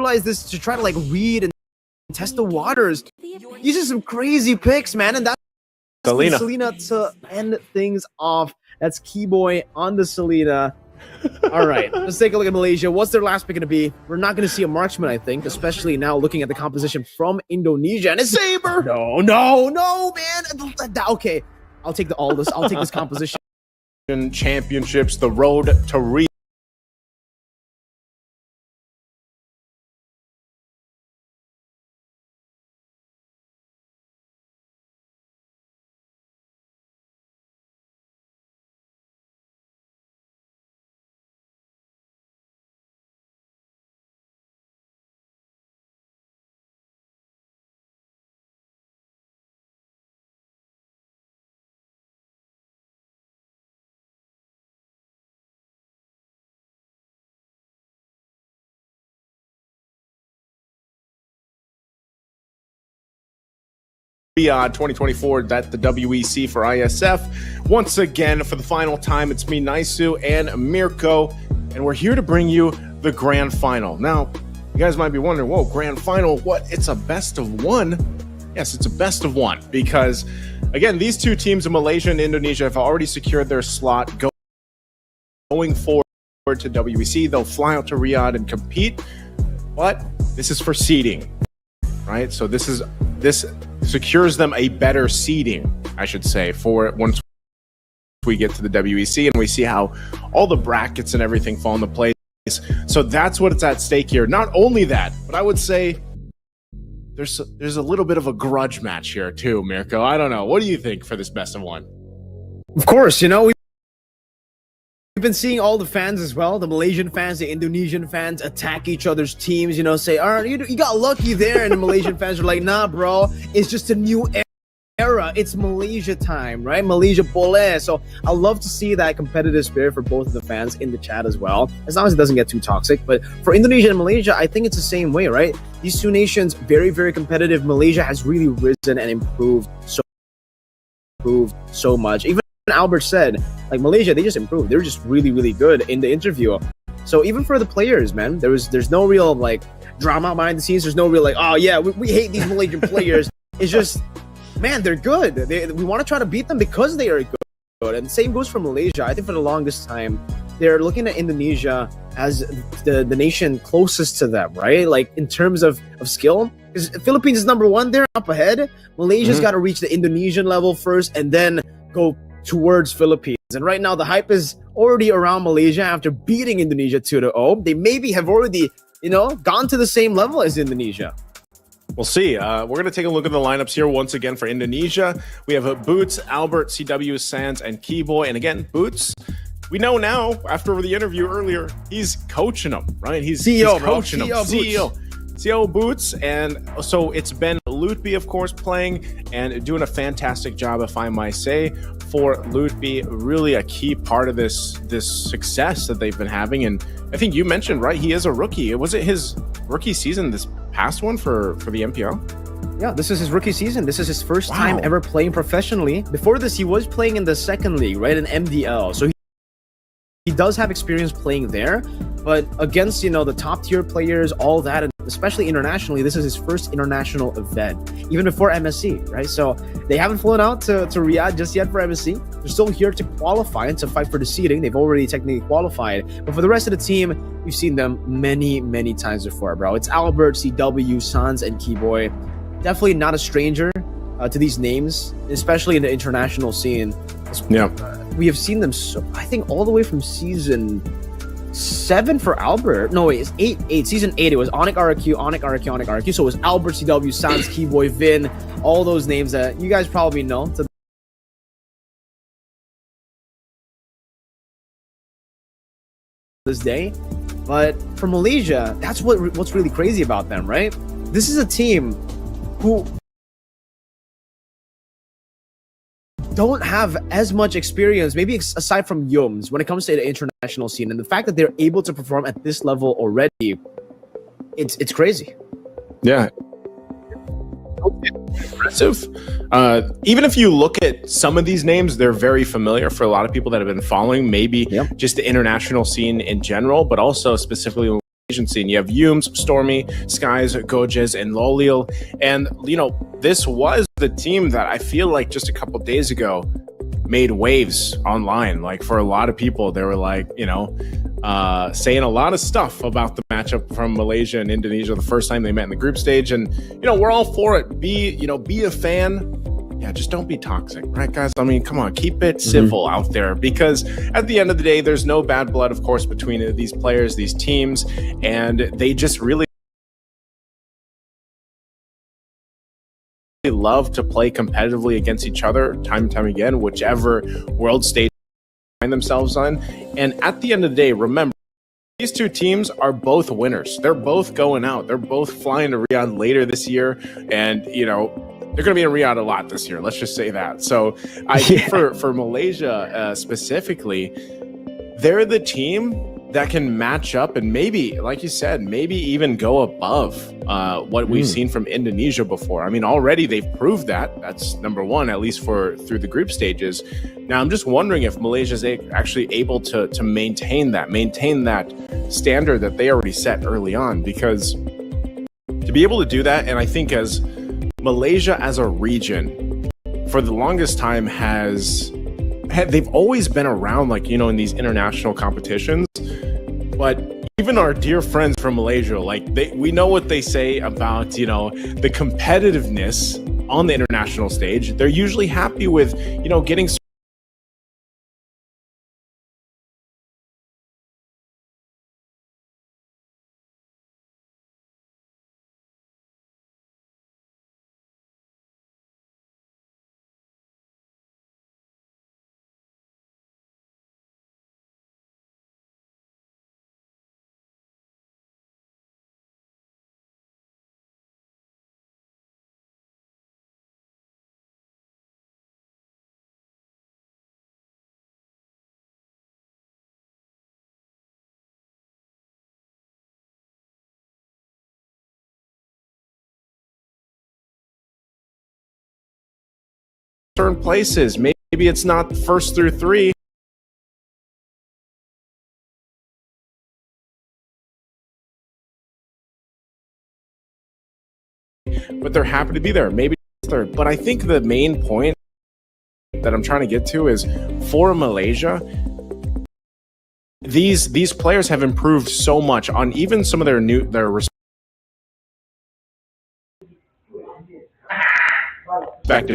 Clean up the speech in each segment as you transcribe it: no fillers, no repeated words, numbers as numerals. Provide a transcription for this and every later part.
utilize this to try to like read and test the waters. These are some crazy picks, man, and that's Selena to end things off. That's Keyboy on the Selena. All right, let's take a look at Malaysia. What's their last pick going to be? We're not going to see a marksman, I think, especially now looking at the composition from Indonesia. And it's Saber. No, man. Okay, I'll take this composition. Championships, the road to Riyadh. Riyadh 2024, that the WEC for IESF. Once again, for the final time, it's me, Naisu, and Mirko, and we're here to bring you the grand final. Now, you guys might be wondering, whoa, grand final, what? It's a best of one? Yes, it's a best of one, because, again, these two teams in Malaysia and Indonesia have already secured their slot going forward to WEC. They'll fly out to Riyadh and compete, but this is for seeding, right? So this secures them a better seeding, I should say, for once we get to the WEC and we see how all the brackets and everything fall into place. So that's what's at stake here. Not only that, but I would say there's a little bit of a grudge match here too, Mirko. I don't know. What do you think for this best of one? Of course, you know, we've been seeing all the fans as well, the Malaysian fans, the Indonesian fans attack each other's teams, you know, say, all right, you got lucky there. And the Malaysian fans are like, nah, bro, it's just a new era. It's Malaysia time, right? Malaysia boleh. So I love to see that competitive spirit for both of the fans in the chat as well, as long as it doesn't get too toxic. But for Indonesia and Malaysia, I think it's the same way, right? These two nations, very, very competitive. Malaysia has really risen and improved so much. Even Albert said, like, Malaysia, they just improved. They're just really, really good in the interview. So even for the players, man, there's no real like drama behind the scenes. There's no real like, oh yeah, we hate these Malaysian players. It's just, man, they're good. We want to try to beat them because they are good. And the same goes for Malaysia. I think for the longest time, they're looking at Indonesia as the nation closest to them, right? Like in terms of skill. Because Philippines is number one, they're up ahead. Malaysia's got to reach the Indonesian level first and then go towards Philippines. And right now the hype is already around Malaysia after beating Indonesia 2-0. They maybe have already, you know, gone to the same level as Indonesia. We'll see. We're going to take a look at the lineups here once again for Indonesia. We have Boots, Albert, CW, Sands, and Keyboy. And again, Boots, we know now, after the interview earlier, he's coaching them, right? He's coaching them. CEO Boots. And so it's been Lutby, of course, playing and doing a fantastic job, if I might say, for Lutby. Really a key part of this success that they've been having. And I think you mentioned, right, he is a rookie. Was it his rookie season, this past one for the MPL? Yeah, this is his rookie season. This is his first time ever playing professionally. Before this, he was playing in the second league, right, in MDL. So he does have experience playing there, but against, you know, the top tier players, all that, and especially internationally, this is his first international event, even before MSC, right? So they haven't flown out to Riyadh just yet for MSC. They're still here to qualify and to fight for the seeding. They've already technically qualified. But for the rest of the team, we've seen them many, many times before, bro. It's Albert, CW, Sans, and Keyboy. Definitely not a stranger to these names, especially in the international scene. Yeah. We have seen them, I think, all the way from season 7 for Albert. No, wait, it's 8. Season 8, it was Onyx RQ. So it was Albert, CW, Sans, Keyboy, Vin, all those names that you guys probably know to this day. But for Malaysia, that's what's really crazy about them, right? This is a team who don't have as much experience, maybe aside from Yums, when it comes to the international scene. And the fact that they're able to perform at this level already, it's crazy. Yeah. Impressive. Even if you look at some of these names, they're very familiar for a lot of people that have been following maybe just the international scene in general, but also specifically Asian scene. You have Yums, Stormy, Skies, Gojes, and Lolil. And, you know, this was the team that I feel like just a couple days ago made waves online. Like, for a lot of people, they were like, you know, saying a lot of stuff about the matchup from Malaysia and Indonesia the first time they met in the group stage. And, you know, we're all for it. Be a fan. Yeah, just don't be toxic, right, guys? I mean, come on, keep it civil out there, because at the end of the day, there's no bad blood, of course, between these players, these teams, and they just really love to play competitively against each other time and time again, whichever world stage they find themselves on. And at the end of the day, remember, these two teams are both winners. They're both going out. They're both flying to Riyadh later this year, and, you know, they're going to be in Riyadh a lot this year. Let's just say that. So I think for Malaysia specifically, they're the team that can match up and maybe, like you said, maybe even go above what we've seen from Indonesia before. I mean, already they've proved that. That's number one, at least through the group stages. Now, I'm just wondering if Malaysia is actually able to maintain that standard that they already set early on, because to be able to do that, and I think as Malaysia as a region, for the longest time, they've always been around, like, you know, in these international competitions. But even our dear friends from Malaysia, like, we know what they say about, you know, the competitiveness on the international stage. They're usually happy with, you know, getting certain places. Maybe it's not first through three, but they're happy to be there. Maybe it's third. But I think the main point that I'm trying to get to is, for Malaysia, these players have improved so much on even some of their respective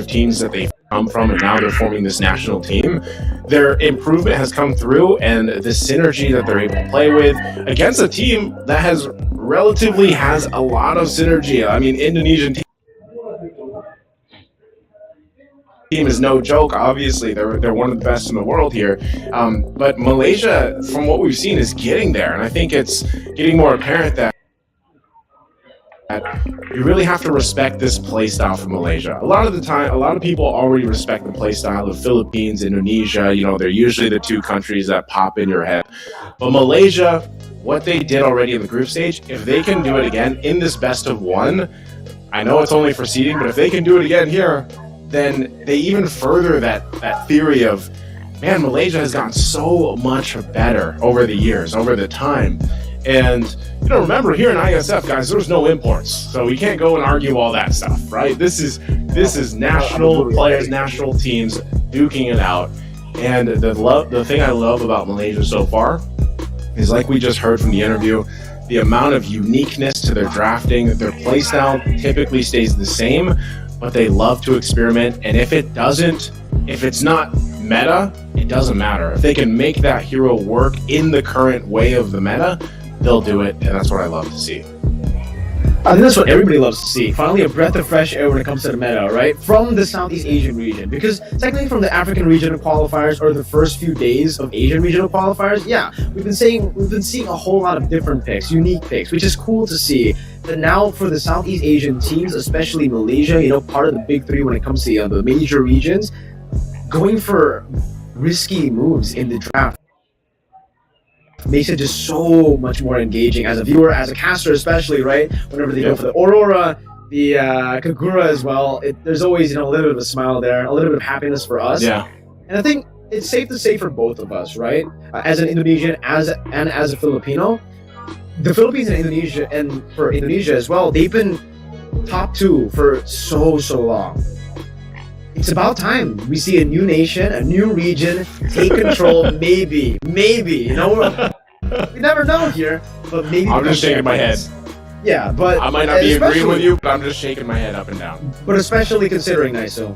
teams that they've come from, and now they're forming this national team. Their improvement has come through, and the synergy that they're able to play with against a team that has a lot of synergy. I mean, Indonesian team is no joke. Obviously, they're one of the best in the world here. But Malaysia, from what we've seen, is getting there, and I think it's getting more apparent that you really have to respect this play style from Malaysia. A lot of the time, a lot of people already respect the play style of Philippines, Indonesia. You know, they're usually the two countries that pop in your head. But Malaysia, what they did already in the group stage, if they can do it again in this best of one, I know it's only for seeding, but if they can do it again here, then they even further that theory of, man, Malaysia has gotten so much better over the years, over the time. And, you know, remember, here in IESF, guys, there's no imports, so we can't go and argue all that stuff, right? This is national players, national teams duking it out. And the thing I love about Malaysia so far is, like we just heard from the interview, the amount of uniqueness to their drafting. Their play style typically stays the same, but they love to experiment. And if it's not meta, it doesn't matter. If they can make that hero work in the current way of the meta, they'll do it, and that's what I love to see. I think that's what everybody loves to see. Finally, a breath of fresh air when it comes to the meta, right? From the Southeast Asian region. Because technically from the African regional qualifiers, or the first few days of Asian regional qualifiers, yeah, we've been seeing a whole lot of different picks, unique picks, which is cool to see. But now for the Southeast Asian teams, especially Malaysia, you know, part of the big three when it comes to the major regions, going for risky moves in the draft makes it just so much more engaging as a viewer, as a caster especially, right? Whenever they go for the Aurora, the Kagura as well, there's always, you know, a little bit of a smile there, a little bit of happiness for us. Yeah. And I think it's safe to say for both of us, right? As an Indonesian, as a Filipino, the Philippines and Indonesia, and for Indonesia as well, they've been top 2 for so long. It's about time we see a new nation, a new region take control. maybe, you know, we never know here, but maybe. I'm just shaking my head. Yeah, but I might not be agreeing with you, but I'm just shaking my head up and down. But especially considering, Naiso,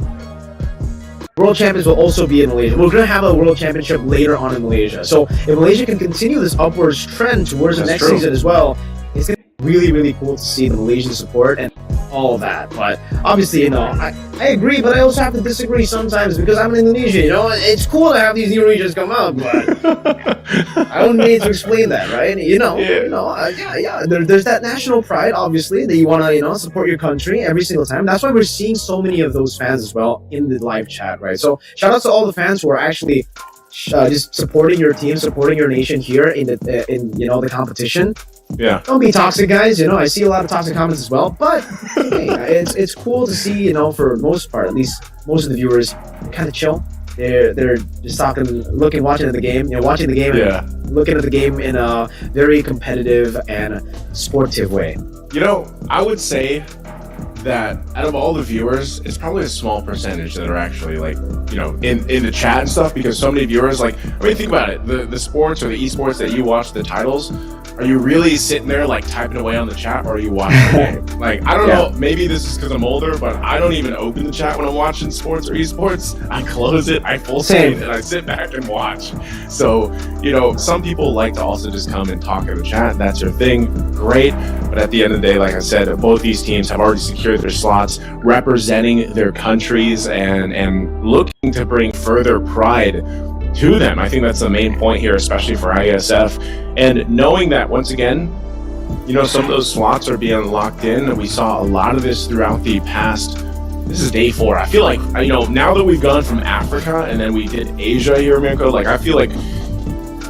World Champions will also be in Malaysia. We're going to have a World Championship later on in Malaysia. So if Malaysia can continue this upwards trend towards the next season as well, it's going to be really cool to see the Malaysian support and all of that. But obviously, you know, I agree, but I also have to disagree sometimes because I'm in Indonesia, you know. It's cool to have these new regions come out, but I don't need to explain that, right? There's that national pride, obviously, that you want to, you know, support your country every single time. That's why we're seeing so many of those fans as well in the live chat, right? So shout out to all the fans who are actually just supporting your team, supporting your nation here in the competition. Yeah. Don't be toxic, guys. You know, I see a lot of toxic comments as well. But hey, it's cool to see, you know, for most part, at least most of the viewers, kind of chill. They're just watching the game, and looking at the game in a very competitive and sportive way. You know, I would say that out of all the viewers, it's probably a small percentage that are actually like, you know, in the chat and stuff, because so many viewers, like, I mean, think about it, the sports or the esports that you watch, the titles, are you really sitting there like typing away on the chat, or are you watching the game? Like, I don't know, maybe this is because I'm older, but I don't even open the chat when I'm watching sports or esports. I close it, I full screen, and I sit back and watch. So, you know, some people like to also just come and talk in the chat. That's their thing, great. But at the end of the day, like I said, both these teams have already secured their slots, representing their countries and looking to bring further pride to them. I think that's the main point here, especially for IESF. And knowing that, once again, you know, some of those slots are being locked in. We saw a lot of this throughout the past. This is day 4. I feel like, you know, now that we've gone from Africa and then we did Asia here, Mirko, like, I feel like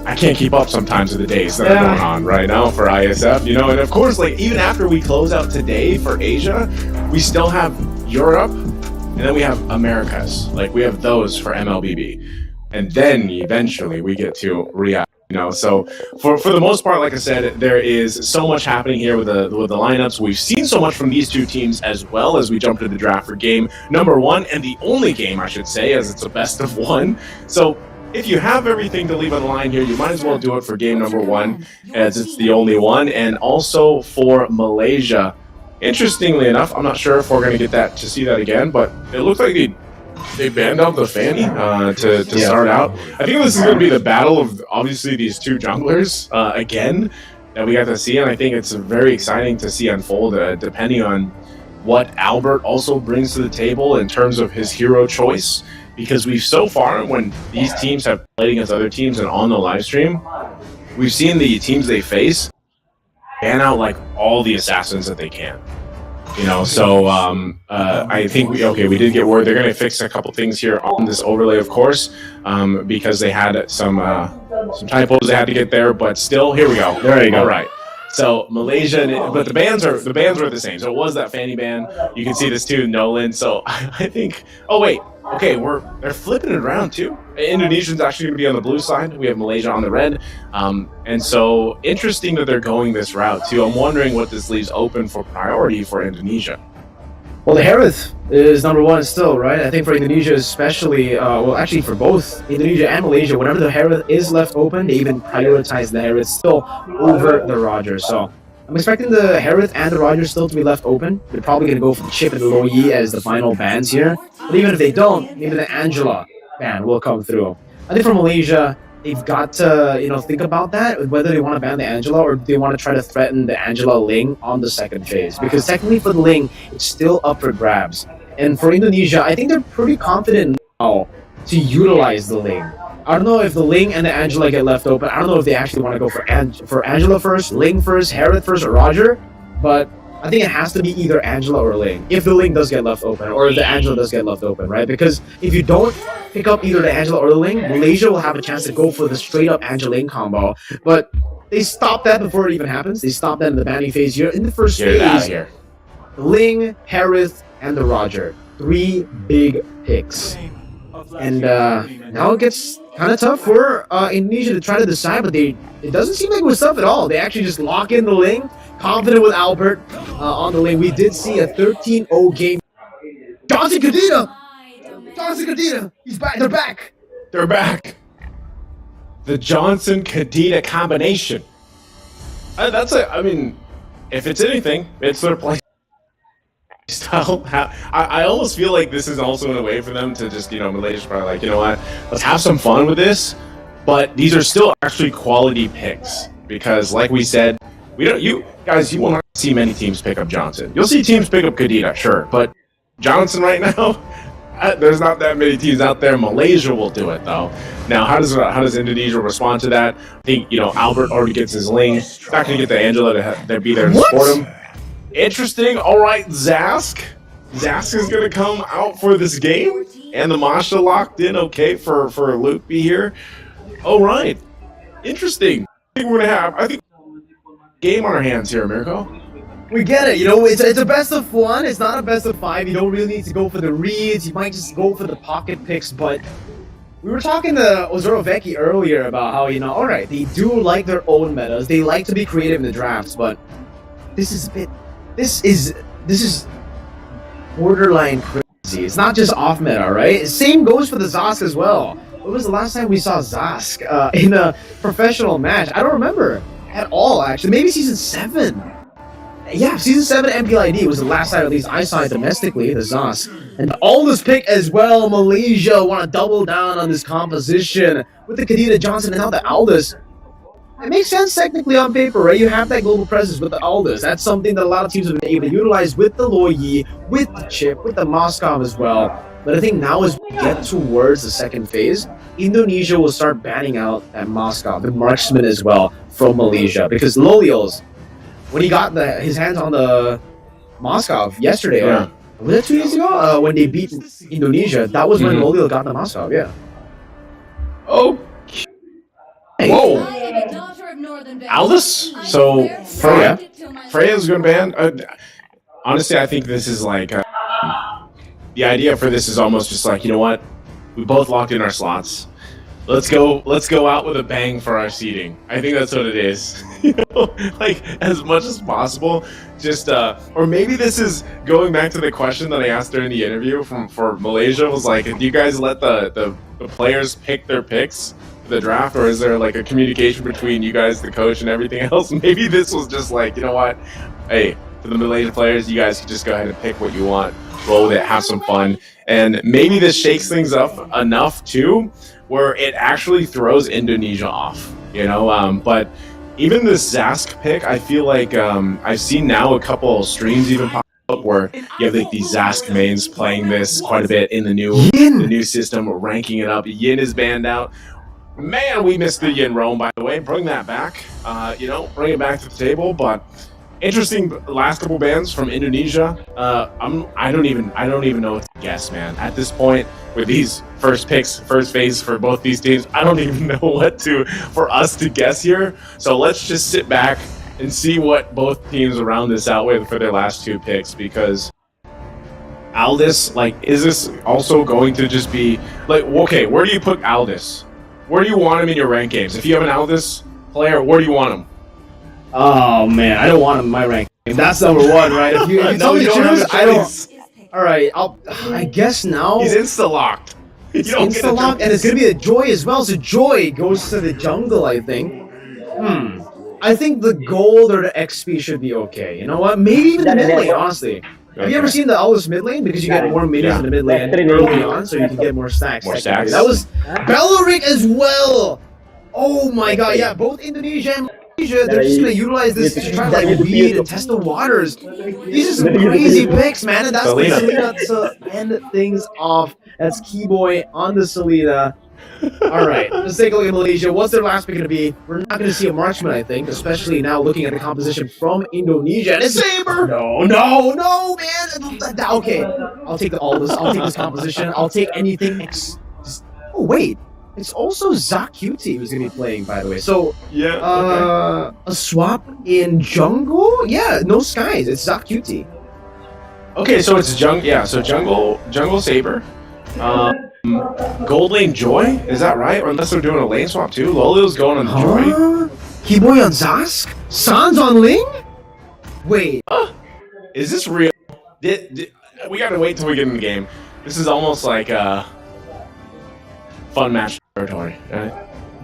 I can't keep up sometimes with the days that are going on right now for IESF, you know. And of course, like, even after we close out today for Asia, we still have Europe, and then we have Americas. Like, we have those for MLBB. And then eventually we get to Riyadh, you know. So for the most part, like I said, there is so much happening here with the lineups. We've seen so much from these two teams as well as we jump into the draft for game number 1, and the only game, I should say, as it's a best of 1. So if you have everything to leave on the line here, you might as well do it for game number 1, as it's the only one, and also for Malaysia. Interestingly enough, I'm not sure if we're going to get that to see that again, but it looked like they banned out the Fanny to start out. I think this is going to be the battle of, obviously, these two junglers again that we got to see, and I think it's very exciting to see unfold, depending on what Albert also brings to the table in terms of his hero choice. Because we've so far, when these teams have played against other teams and on the live stream, we've seen the teams they face ban out like all the assassins that they can. You know, so I think we did get word they're going to fix a couple things here on this overlay, of course, because they had some typos they had to get there, but still, here we go. There you go. All right. So Malaysia, but the bans were the same. So it was that Fanny ban. You can see this too, Nolan. So I think. Oh wait. Okay, they're flipping it around too. Indonesia's actually going to be on the blue side. We have Malaysia on the red. And so interesting that they're going this route too. I'm wondering what this leaves open for priority for Indonesia. Well, the Harith is number 1 still, right? I think for Indonesia especially, well, actually for both Indonesia and Malaysia, whenever the Harith is left open, they even prioritize the Harith still over the Rogers. So I'm expecting the Harith and the Rogers still to be left open. They're probably going to go for the Chip and the Loyi as the final bans here. But even if they don't, maybe the Angela ban will come through. I think for Malaysia, they've got to, you know, think about that, whether they want to ban the Angela or they want to try to threaten the Angela Ling on the second phase. Because technically for the Ling, it's still up for grabs. And for Indonesia, I think they're pretty confident now to utilize the Ling. I don't know if the Ling and the Angela get left open. I don't know if they actually want to go for Angela first, Ling first, Harith first, or Roger. But I think it has to be either Angela or Ling, if the Ling does get left open, or if the Angela does get left open, right? Because if you don't pick up either the Angela or the Ling, Malaysia will have a chance to go for the straight-up Angela-Ling combo. But they stop that before it even happens. They stop that in the banning phase here. In the first phase, the Ling, Harith, and the Roger. 3 big picks. And now it gets kind of tough for Indonesia to try to decide, but it doesn't seem like it was tough at all. They actually just lock in the lane, confident with Albert on the lane. We did see a 13-0 game. Johnson Kadena! He's back. They're back. They're back. The Johnson-Kadena combination. I mean, if it's anything, it's their play style. I almost feel like this is also in a way for them to just, Malaysia's probably like, you know what, let's have some fun with this. But these are still actually quality picks because, like we said, you will not see many teams pick up Johnson. You'll see teams pick up Kadena, sure, but Johnson right now, there's not that many teams out there. Malaysia will do it though. Now, how does Indonesia respond to that? I think Albert already gets his lane. He's not going to get the Angela to be there to support him. Interesting. All right, Zask. Zask is going to come out for this game, and the Masha locked in. Okay, for Luke be here. All right, interesting. I think we're going to have game on our hands here, Mirko. We get it. It's a best of one. It's not a best of five. You don't really need to go for the reads. You might just go for the pocket picks. But we were talking to Ozorovecki earlier about how, all right, they do like their own metas. They like to be creative in the drafts, but this is borderline crazy. It's not just off meta, right? Same goes for the Zask as well. When was the last time we saw Zask in a professional match? I don't remember at all, actually. Maybe season 7. Yeah, season 7 MPLID was the last time at least I saw it domestically, the Zask. And all this pick as well, Malaysia want to double down on this composition with the Kadena Johnson and now the Aldous. It makes sense technically on paper, right? You have that global presence with the Aldous. That's something that a lot of teams have been able to utilize with the Loyi, with the Chip, with the Moscow as well. But I think now as we get towards the second phase, Indonesia will start banning out that Moscow, the marksman as well, from Malaysia. Because Lolios, when he got his hands on the Moscow yesterday, or was it 2 days ago? When they beat Indonesia, that was when Lolio got the Moscow, yeah. Okay. Whoa. Aldous? So, Freya's going to ban? Honestly, I think this is like... the idea for this is almost just like, you know what? We both locked in our slots. Let's go out with a bang for our seeding. I think that's what it is. Like as much as possible. Just or maybe this is going back to the question that I asked during the interview for Malaysia was like, do you guys let the players pick their picks for the draft, or is there like a communication between you guys, the coach, and everything else? Maybe this was just like, you know what? Hey, for the Malaysian players, you guys can just go ahead and pick what you want, roll with it, have some fun, and maybe this shakes things up enough too, where it actually throws Indonesia off, but even this Zask pick, I feel like I've seen now a couple streams even pop up where you have like these Zask mains playing this quite a bit in the new system, ranking it up. Yin is banned out. Man, we missed the Yin Rome, by the way. Bring that back, bring it back to the table. But interesting last couple bans from Indonesia. I don't even know what to guess, man. At this point, with these first phase for both these teams, I don't even know what for us to guess here. So let's just sit back and see what both teams around this out with for their last two picks, because Aldous, is this also going to just be okay, where do you put Aldous? Where do you want him in your rank games? If you have an Aldous player, where do you want him? Oh man, I don't want him in my rank. That's number one, right? If you tell me to choose, I don't. All right, I guess now he's insta-locked. It's insta-locked, and it's gonna be a Joy as well. So Joy goes to the jungle, I think. I think the gold or the XP should be okay. You know what? Maybe even the mid lane, honestly. Have you ever seen the Aldous mid lane? Because you get more minions in the mid lane early on, so you can get more stacks. That was Bellaric as well. Oh my god, yeah, both Indonesia and Malaysia, they're just gonna utilize this to try to read and test the waters. These are some crazy picks, man, and that's the Selena to end things off. That's Keyboy on the Selena. Alright, let's take a look at Malaysia. What's their last pick going to be? We're not going to see a marksman, I think, especially now looking at the composition from Indonesia. And it's Saber! No, man! Okay, I'll take the Aldous. I'll take this composition. I'll take anything Oh, wait. It's also Zakuti who's going to be playing, by the way. So, a swap in jungle? Yeah, no skies. It's Zakuti. Okay, so it's jungle Saber. Gold lane Joy? Is that right? Or unless they're doing a lane swap too? Lolio's going on the Joy. Keyboy on Zask? Sans on Ling? Wait. Is this real? We gotta wait till we get in the game. This is almost like fun match territory, right?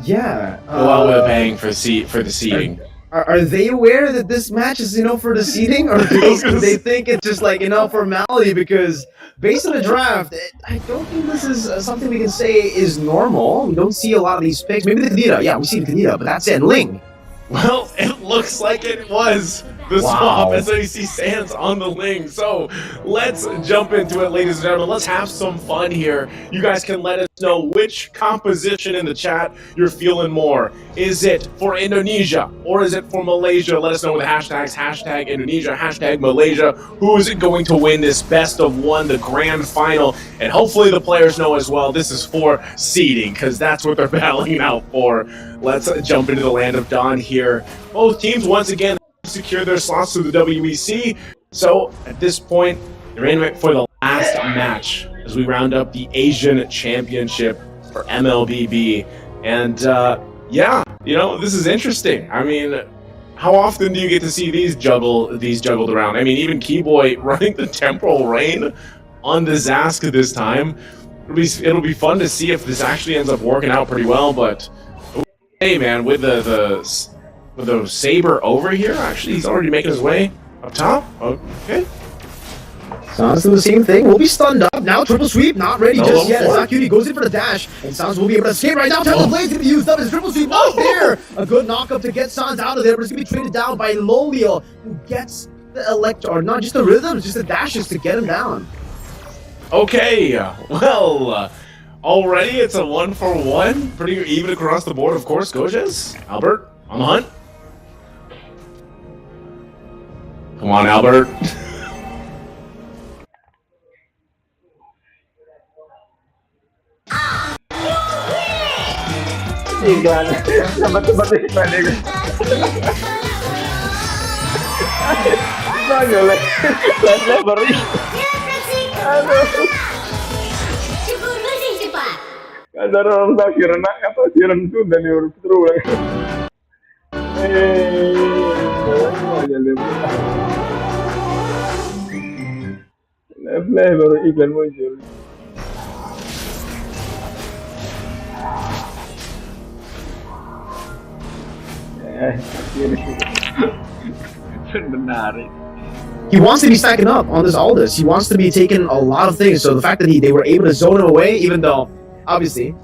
Yeah. While we're paying for the seating. Are they aware that this match is, for the seeding, or do they think it's just like, formality? Because based on the draft, I don't think this is something we can say is normal. We don't see a lot of these picks. Maybe the Kadita. Yeah, we see the Kadita, but that's it. Ling. Well, it looks like it was the swap as we see Sans on the Ling. So let's jump into it, ladies and gentlemen. Let's have some fun here. You guys can let us know which composition in the chat you're feeling more. Is it for Indonesia or is it for Malaysia? Let us know with the hashtags, hashtag Indonesia, hashtag Malaysia. Who is it going to win this best of one, the grand final? And hopefully the players know as well, this is for seeding, because that's what they're battling out for. Let's jump into the land of Dawn here. Both teams, once again, secure their slots to the WEC. So at this point, they're in it for the last match as we round up the Asian Championship for MLBB. And yeah, this is interesting. I mean, how often do you get to see these juggled around? I mean, even Keyboy running the Temporal Rain on the Zask this time. It'll be fun to see if this actually ends up working out pretty well, but hey man, with the Saber over here, actually he's already making his way up top. Okay. Sans do the same thing. We'll be stunned up. Now triple sweep, not ready just yet. Zakuni goes in for the dash, and Sans will be able to escape right now. Temple Blade's gonna be used up. His triple sweep not there. A good knockup to get Sans out of there, but it's gonna be traded down by Lolio, who gets the or not just the rhythms, just the dashes to get him down. Okay, well, already it's a 1-for-1, pretty even across the board. Of course, Gojas, Albert on the hunt. Come on, Albert. Ada orang tahu si renang apa si rentu dan yang terus. Lepas baru iklan muncul. Benar. He wants to be stacking up on this Aldous. He wants to be taking a lot of things. So the fact that they were able to zone him away, even though obviously